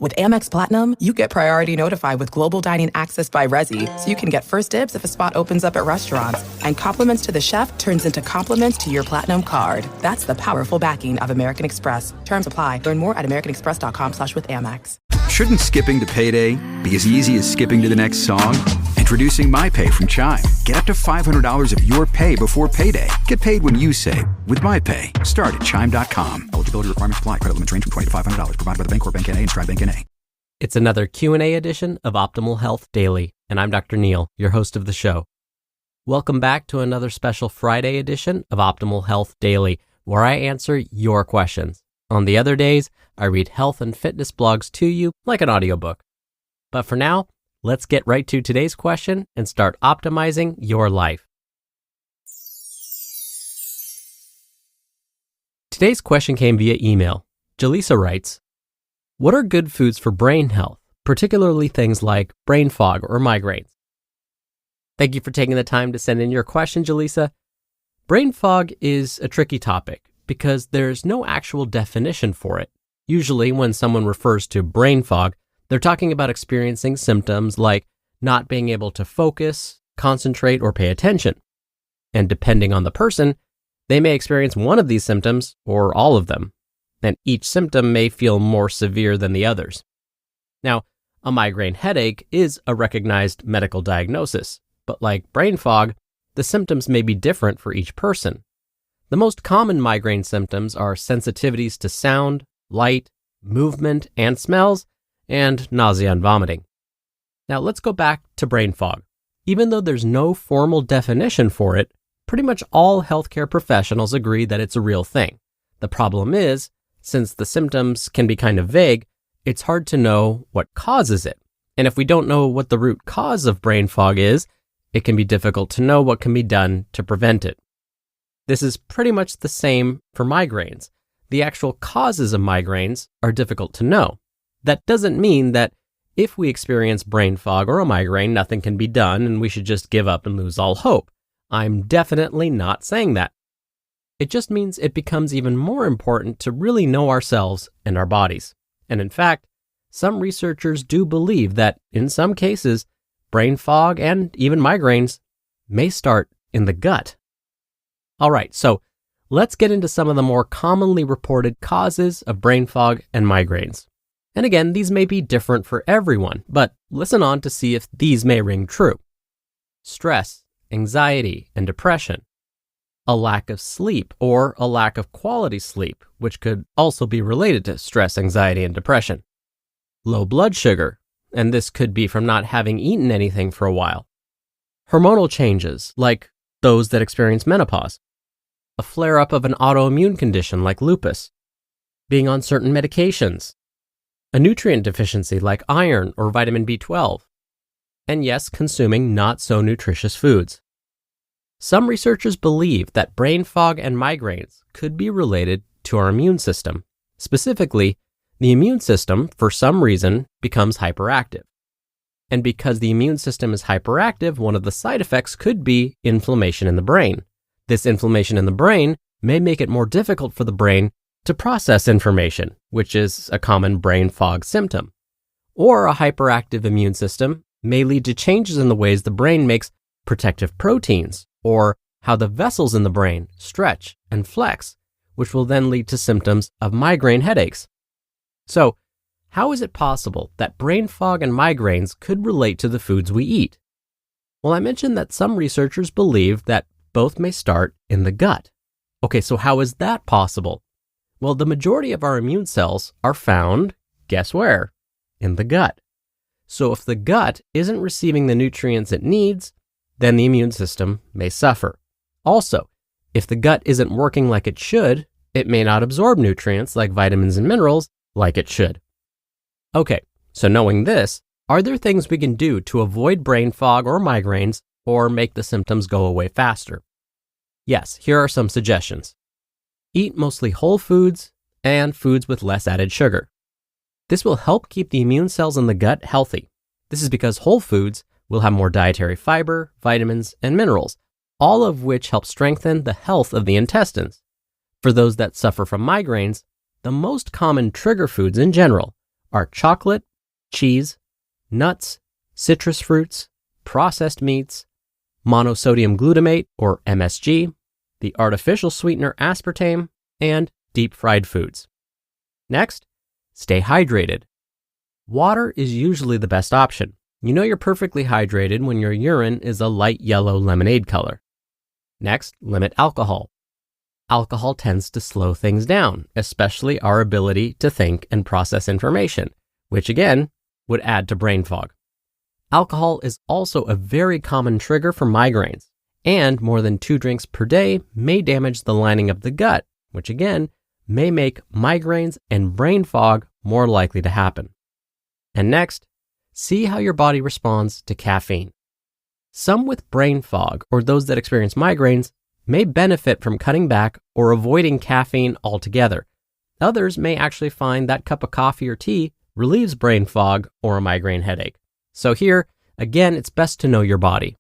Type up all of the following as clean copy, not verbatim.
With Amex Platinum, you get priority notified with global dining access by Resi, so you can get first dibs if a spot opens up at restaurants. And compliments to the chef turns into compliments to your Platinum card. That's the powerful backing of American Express. Terms apply. Learn more at americanexpress.com/withAmex. Shouldn't skipping to payday be as easy as skipping to the next song? Introducing MyPay from Chime. Get up to $500 of your pay before payday. Get paid when you save with MyPay. Start at Chime.com. Eligibility requirements apply. Credit limits range from $20 to $500. Provided by the Bancorp Bank N.A. and Stride Bank N.A. It's another Q&A edition of Optimal Health Daily, and I'm Dr. Neal, your host of the show. Welcome back to another special Friday edition of Optimal Health Daily, where I answer your questions. On the other days, I read health and fitness blogs to you like an audiobook. But for now, let's get right to today's question and start optimizing your life. Today's question came via email. Jaleesa writes, what are good foods for brain health, particularly things like brain fog or migraines? Thank you for taking the time to send in your question, Jaleesa. Brain fog is a tricky topic because there's no actual definition for it. Usually when someone refers to brain fog, they're talking about experiencing symptoms like not being able to focus, concentrate, or pay attention. And depending on the person, they may experience one of these symptoms or all of them. And each symptom may feel more severe than the others. Now, a migraine headache is a recognized medical diagnosis, but like brain fog, the symptoms may be different for each person. The most common migraine symptoms are sensitivities to sound, light, movement, and smells, and nausea and vomiting. Now let's go back to brain fog. Even though there's no formal definition for it, pretty much all healthcare professionals agree that it's a real thing. The problem is, since the symptoms can be kind of vague, it's hard to know what causes it. And if we don't know what the root cause of brain fog is, it can be difficult to know what can be done to prevent it. This is pretty much the same for migraines. The actual causes of migraines are difficult to know. That doesn't mean that if we experience brain fog or a migraine, nothing can be done and we should just give up and lose all hope. I'm definitely not saying that. It just means it becomes even more important to really know ourselves and our bodies. And in fact, some researchers do believe that in some cases, brain fog and even migraines may start in the gut. All right, so let's get into some of the more commonly reported causes of brain fog and migraines. And again, these may be different for everyone, but listen on to see if these may ring true. Stress, anxiety, and depression. A lack of sleep or a lack of quality sleep, which could also be related to stress, anxiety, and depression. Low blood sugar, and this could be from not having eaten anything for a while. Hormonal changes, like those that experience menopause. A flare-up of an autoimmune condition like lupus. Being on certain medications. A nutrient deficiency like iron or vitamin B12. And yes, consuming not so nutritious foods. Some researchers believe that brain fog and migraines could be related to our immune system. Specifically, the immune system, for some reason, becomes hyperactive. And because the immune system is hyperactive, one of the side effects could be inflammation in the brain. This inflammation in the brain may make it more difficult for the brain to process information, which is a common brain fog symptom. Or a hyperactive immune system may lead to changes in the ways the brain makes protective proteins, or how the vessels in the brain stretch and flex, which will then lead to symptoms of migraine headaches. So, how is it possible that brain fog and migraines could relate to the foods we eat? Well, I mentioned that some researchers believe that both may start in the gut. Okay, so how is that possible? Well, the majority of our immune cells are found, guess where? In the gut. So if the gut isn't receiving the nutrients it needs, then the immune system may suffer. Also, if the gut isn't working like it should, it may not absorb nutrients like vitamins and minerals like it should. Okay, so knowing this, are there things we can do to avoid brain fog or migraines or make the symptoms go away faster? Yes, here are some suggestions. Eat mostly whole foods and foods with less added sugar. This will help keep the immune cells in the gut healthy. This is because whole foods will have more dietary fiber, vitamins, and minerals, all of which help strengthen the health of the intestines. For those that suffer from migraines, the most common trigger foods in general are chocolate, cheese, nuts, citrus fruits, processed meats, monosodium glutamate or MSG, the artificial sweetener aspartame, and deep-fried foods. Next, stay hydrated. Water is usually the best option. You know you're perfectly hydrated when your urine is a light yellow lemonade color. Next, limit alcohol. Alcohol tends to slow things down, especially our ability to think and process information, which again would add to brain fog. Alcohol is also a very common trigger for migraines, and more than 2 drinks per day may damage the lining of the gut, which again may make migraines and brain fog more likely to happen. And next, see how your body responds to caffeine. Some with brain fog or those that experience migraines may benefit from cutting back or avoiding caffeine altogether. Others may actually find that cup of coffee or tea relieves brain fog or a migraine headache. So here, again, it's best to know your body.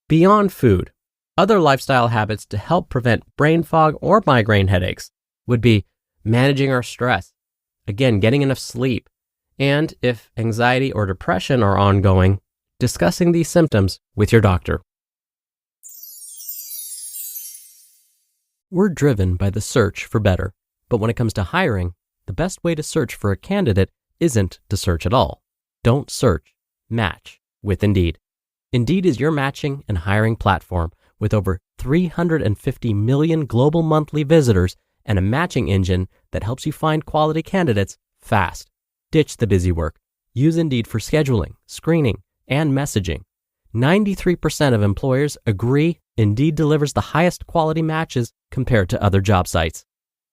Beyond food, other lifestyle habits to help prevent brain fog or migraine headaches would be managing our stress, again, getting enough sleep, and if anxiety or depression are ongoing, discussing these symptoms with your doctor. We're driven by the search for better, but when it comes to hiring, the best way to search for a candidate isn't to search at all. Don't search, match with Indeed. Indeed is your matching and hiring platform with over 350 million global monthly visitors and a matching engine that helps you find quality candidates fast. Ditch the busy work. Use Indeed for scheduling, screening, and messaging. 93% of employers agree Indeed delivers the highest quality matches compared to other job sites.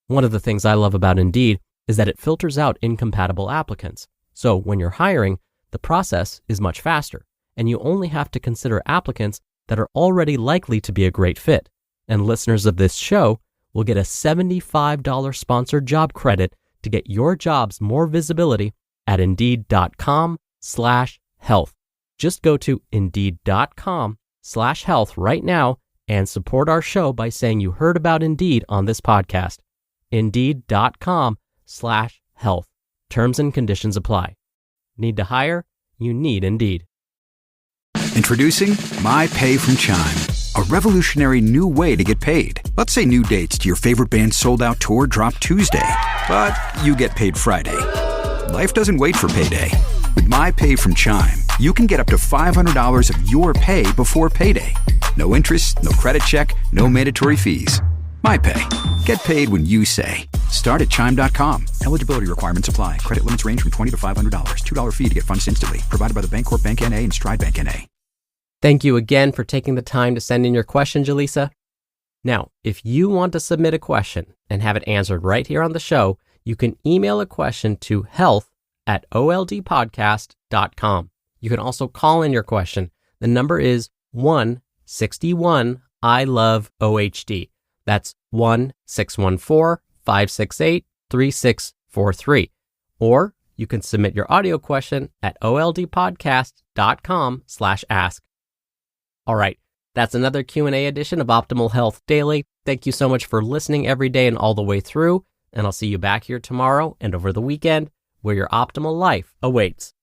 One of the things I love about Indeed is that it filters out incompatible applicants. So when you're hiring, the process is much faster, and you only have to consider applicants that are already likely to be a great fit. And listeners of this show will get a $75 sponsored job credit to get your jobs more visibility at Indeed.com/health. Just go to Indeed.com/health right now and support our show by saying you heard about Indeed on this podcast. Indeed.com/health. Terms and conditions apply. Need to hire? You need Indeed. Introducing My Pay from Chime, a revolutionary new way to get paid. Let's say new dates to your favorite band's sold-out tour drop Tuesday, but you get paid Friday. Life doesn't wait for payday. With My Pay from Chime, you can get up to $500 of your pay before payday. No interest, no credit check, no mandatory fees. My Pay. Get paid when you say. Start at Chime.com. Eligibility requirements apply. Credit limits range from $20 to $500. $2 fee to get funds instantly. Provided by the Bancorp Bank N.A. and Stride Bank N.A. Thank you again for taking the time to send in your question, Jaleesa. Now, if you want to submit a question and have it answered right here on the show, you can email a question to health@oldpodcast.com. You can also call in your question. The number is 161-I-LOVE-OHD. That's 1-614-568-3643. Or you can submit your audio question at oldpodcast.com/ask. All right, that's another Q&A edition of Optimal Health Daily. Thank you so much for listening every day and all the way through, and I'll see you back here tomorrow and over the weekend where your optimal life awaits.